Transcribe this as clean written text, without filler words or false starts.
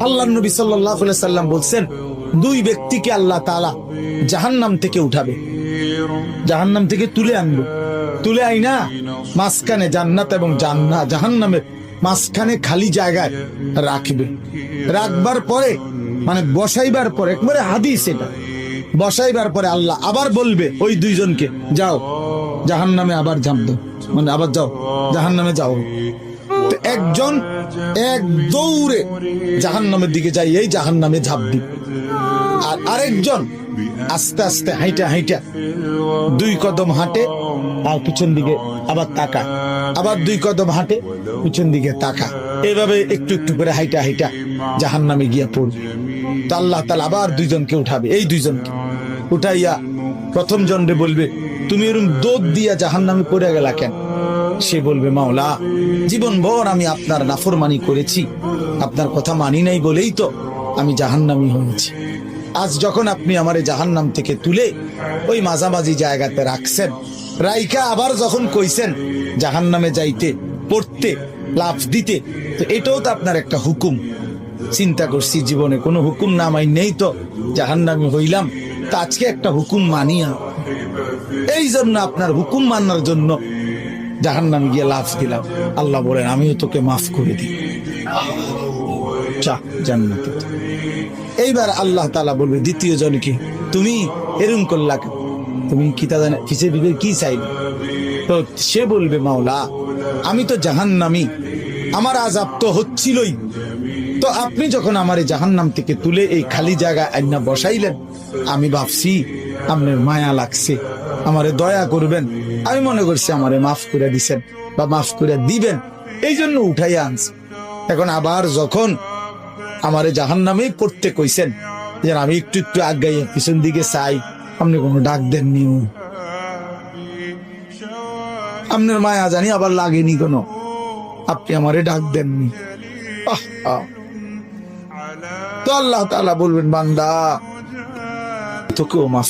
আল্লাহর নবী সাল্লাল্লাহু আলাইহি সাল্লাম বলছেন, দুই ব্যক্তিকে আল্লাহ তাআলা জাহান্নাম থেকে উঠাবে, জাহান্নাম থেকে তুলে আনবে, তুলে আইনা মাঝখানে জান্নাত এবং জাহান্নামের মাঝখানে খালি জায়গায় রাখবে। রাখবার পরে মানে বসাইবার পরে, একবারে হাদিস এটা, বসাইবার পরে আল্লাহ আবার বলবে ওই দুইজনকে, যাও জাহান্নামে আবার ঝাঁপ দাও, মানে আবার যাও জাহান্নামে যাও। তো একজন এক দৌড়ে জাহান্নামের দিকে যাই, এই জাহান্নামে ঝাঁপ দিবে, আর আরেকজন আস্তে আস্তে হাইটা হাইটা দুই কদম হাঁটে আর পিছন দিকে আবার তাকা, আবার দুই কদম হাঁটে পিছন দিকে তাকা, এইভাবে একটু একটু করে হাইটা হাইটা জাহান্নামে গিয়া পড়বে। তো আল্লাহ তাআলা আবার দুইজনকে উঠাবে, এই দুইজনকে উঠাইয়া প্রথম জনরে বলবে, তুমি এরকম দৌড় দিয়া জাহান্নামে পড়ে গেলা কেন? সে বলবে, মাওলা জীবন ভর আমি আপনার নাফরমানি করেছি, আপনার কথা মানি নাই বলেই তো আমি জাহান্নামী হয়েছি। আজ যখন আপনি আমারে জাহান্নাম থেকে তুলে ওই মাঝামাঝি জায়গাতে রাখছেন, রাইকা আবার যখন কইছেন জাহান্নামে যাইতে, পড়তে, লাফ দিতে, তো এটাও তো আপনার একটা হুকুম। চিন্তা করছি জীবনে কোনো হুকুম না মাই নেই তো জাহান্নামী হইলাম, তা আজকে একটা হুকুম মানিয়া, এই জন্য আপনার হুকুম মানার জন্য জাহান্নামে গিয়ে লাফ দিলাম। আল্লাহ বলেন, আমিও তোকে মাফ করে দিই, জান্নাতে। এইবার আল্লাহ তাআলা বলবে দ্বিতীয় জনকে, তুমি এরকম করলা, তুমি কি তা জানে কিসের দিকে কি চাইলে? তো সে বলবে, মাওলা আমি তো জাহান্নামী, আমার আযাব তো হচ্ছিলই, তো আপনি যখন আমারে জাহান্নাম থেকে তুলে এই খালি জায়গায় আইনা বসাইলেন, আমি ভাবছি আপনার মায়া লাগছে, আমারে দয়া করবেন, আমি মনে করছি আমারে মাফ করে দিছেন বা মাফ করে দিবেন, এই জন্য উঠাইয়া আনছি। এখন আবার যখন আমারে জাহান্নামে পড়তে কইছেন, যে আমি একটু একটু আগাইয়া পিছন দিকে চাই, আপনি কোনো ডাক দেননি, আপনার মায়া জানি আবার লাগেনি কোনো, আপনি আমারে ডাক দেননি। তো আল্লাহ তাআলা বলবেন, বান্দা তোকেও মাফ